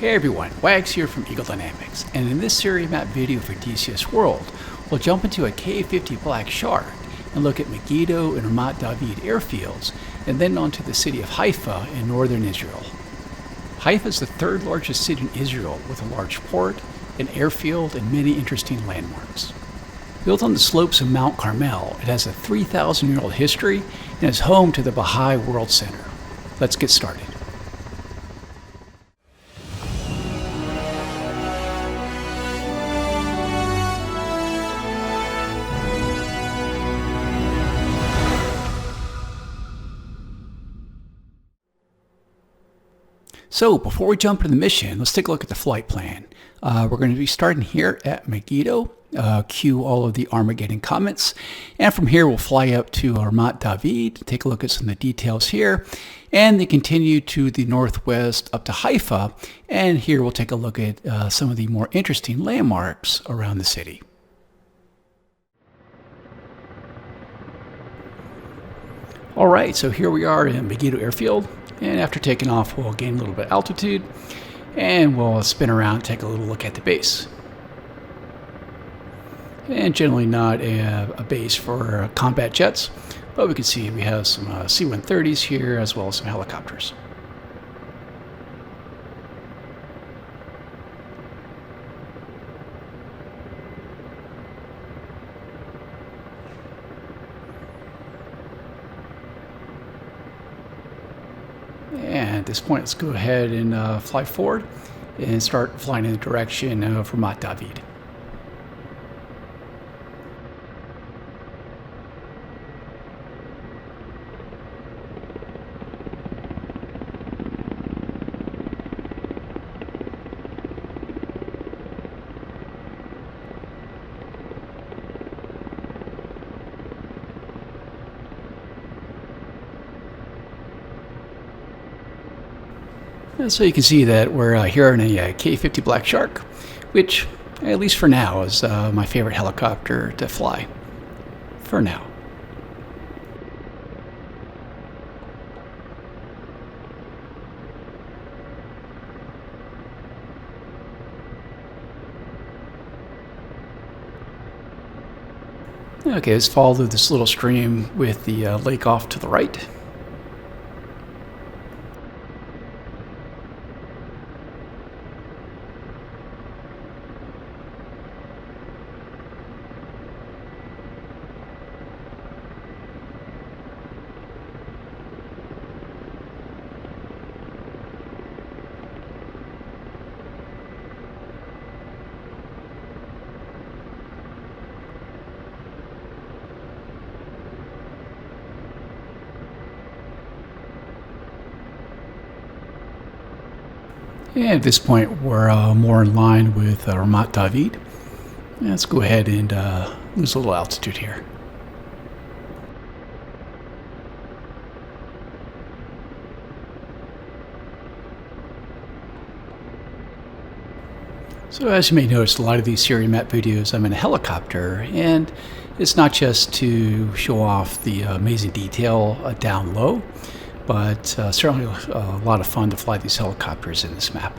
Hey everyone, Wags here from Eagle Dynamics, and in this Syria map video for DCS World, we'll jump into a K-50 Black Shark and look at Megiddo and Ramat David airfields, and then onto the city of Haifa in northern Israel. Haifa is the third largest city in Israel with a large port, an airfield, and many interesting landmarks. Built on the slopes of Mount Carmel, it has a 3,000-year-old history and is home to the Baha'i World Center. Let's get started. So before we jump into the mission, let's take a look at the flight plan. We're going to be starting here at Megiddo, cue all of the Armageddon comments, and from here we'll fly up to Ramat David, take a look at some of the details here, and then continue to the northwest up to Haifa, and here we'll take a look at some of the more interesting landmarks around the city. Alright, so here we are in Megiddo Airfield. And after taking off, we'll gain a little bit of altitude and we'll spin around and take a little look at the base. And generally not a base for combat jets, but we can see we have some C-130s here as well as some helicopters. And at this point, let's go ahead and fly forward and start flying in the direction of Ramat David. So you can see that we're here in a K-50 Black Shark, which, at least for now, is my favorite helicopter to fly. For now. Okay, let's follow this little stream with the lake off to the right. And at this point, we're more in line with Ramat David. Let's go ahead and lose a little altitude here. So as you may notice, a lot of these Syria map videos, I'm in a helicopter, and it's not just to show off the amazing detail down low, but certainly a lot of fun to fly these helicopters in this map.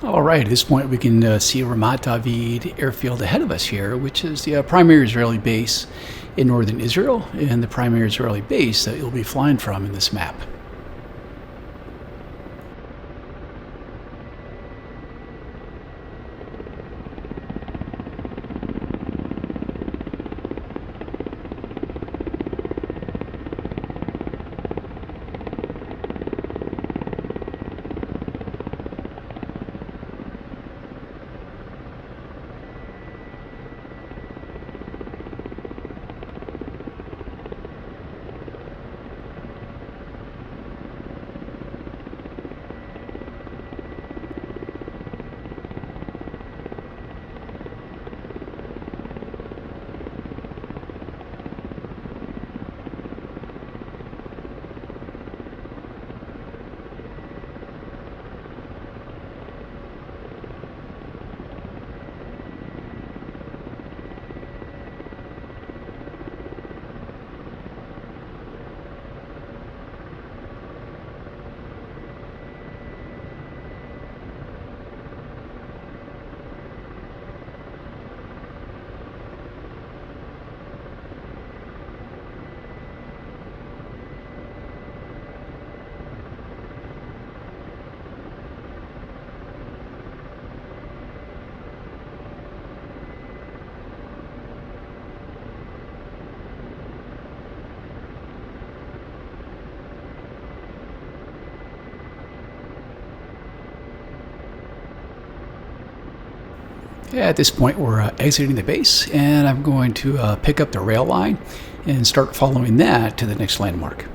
Alright, at this point we can see Ramat David airfield ahead of us here, which is the primary Israeli base in northern Israel and the primary Israeli base that you'll be flying from in this map. At this point, we're exiting the base, and I'm going to pick up the rail line and start following that to the next landmark.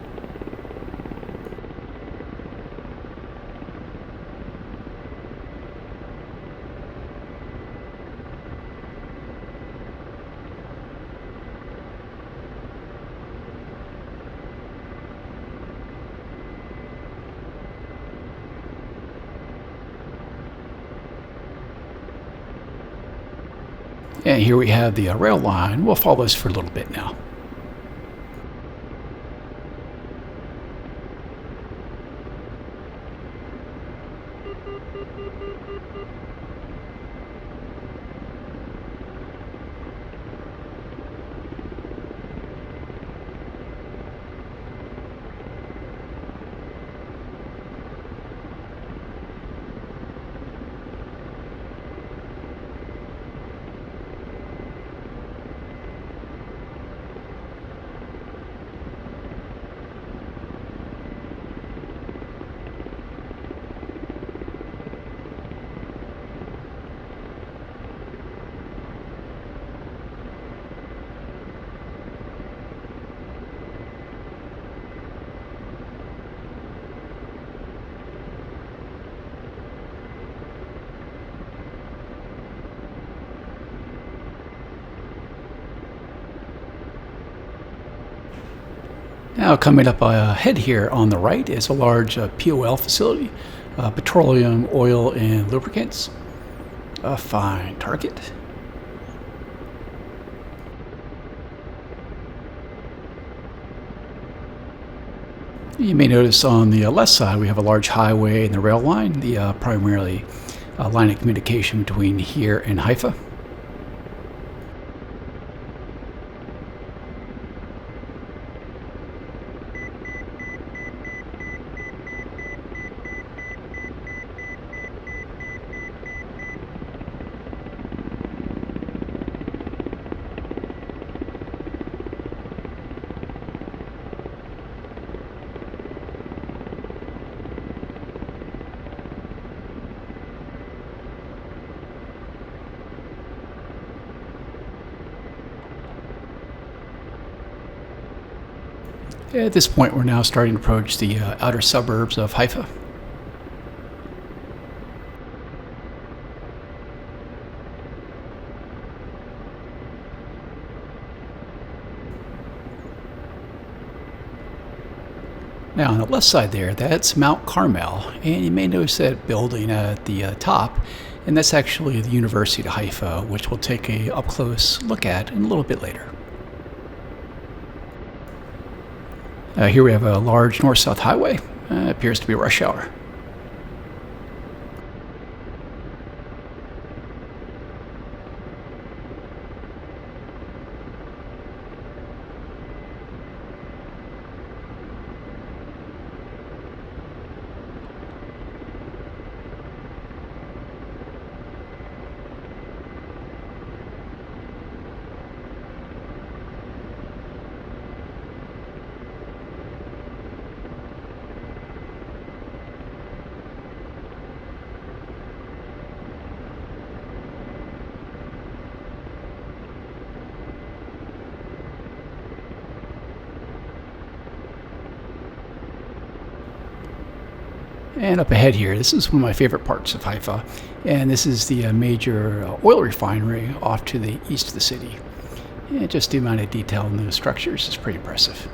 And here we have the rail line. We'll follow this for a little bit now. Now coming up ahead here on the right is a large POL facility, petroleum, oil, and lubricants. A fine target. You may notice on the left side we have a large highway and the rail line, the primarily line of communication between here and Haifa. At this point, we're now starting to approach the outer suburbs of Haifa. Now on the left side there, that's Mount Carmel, and you may notice that building at the top, and that's actually the University of Haifa, which we'll take a up-close look at in a little bit later. Here we have a large north-south highway. Appears to be rush hour. And up ahead here, this is one of my favorite parts of Haifa, and this is the major oil refinery off to the east of the city. And just the amount of detail in those structures is pretty impressive.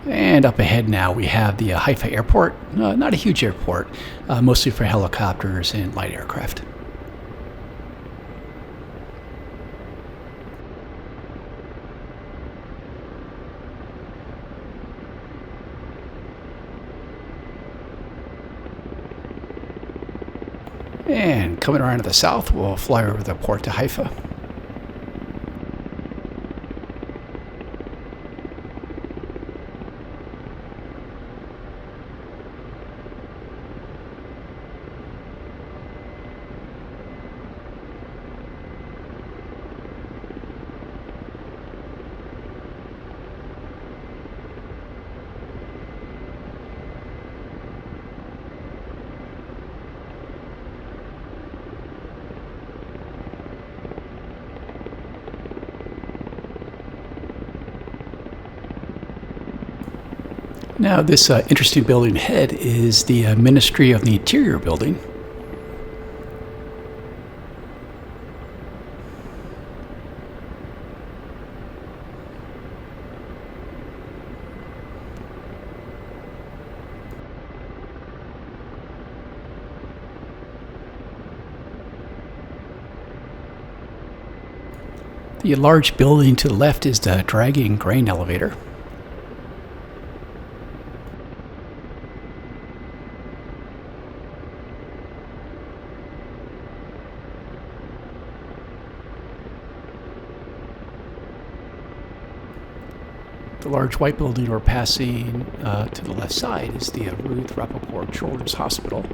And up ahead now we have the Haifa airport. Not a huge airport, mostly for helicopters and light aircraft. And coming around to the south, we'll fly over the port to Haifa. Now this interesting building ahead is the Ministry of the Interior building. The large building to the left is the dragging grain elevator. The large white building we're passing to the left side is the Ruth Rappaport Children's Hospital.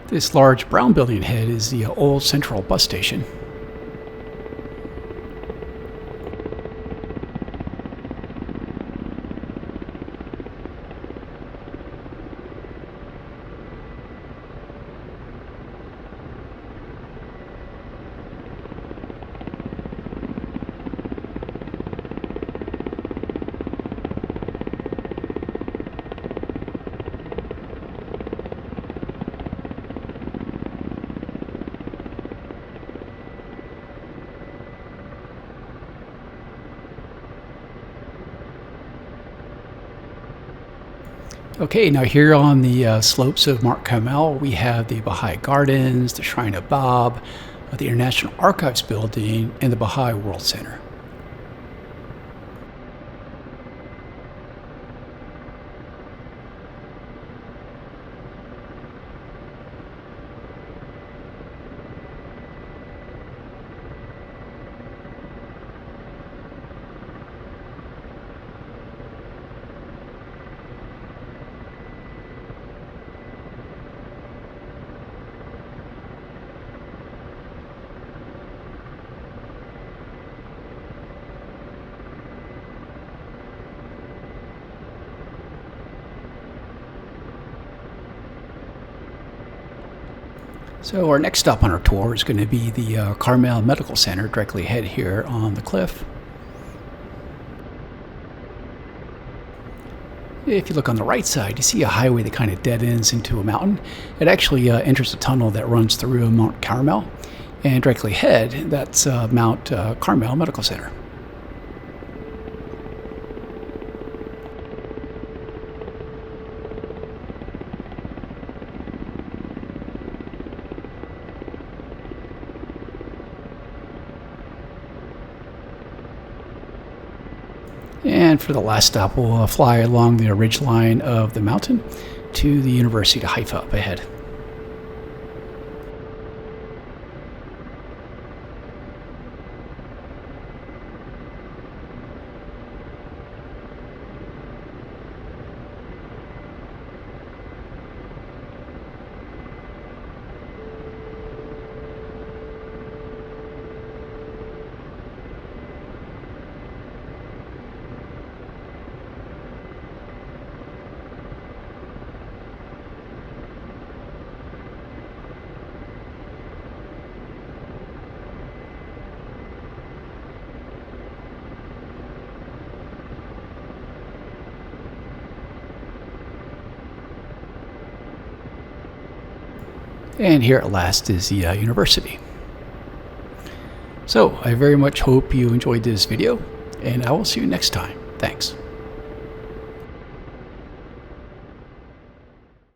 This large brown building ahead is the old Central bus station. Okay, now here on the slopes of Mount Carmel, we have the Baha'i Gardens, the Shrine of Bob, the International Archives Building, and the Baha'i World Center. So our next stop on our tour is going to be the Carmel Medical Center directly ahead here on the cliff. If you look on the right side, you see a highway that kind of dead ends into a mountain. It actually enters a tunnel that runs through Mount Carmel, and directly ahead, that's Mount Carmel Medical Center. And for the last stop, we'll fly along the ridge line of the mountain to the University of Haifa up ahead. And here at last is the university. So I very much hope you enjoyed this video, and I will see you next time. Thanks.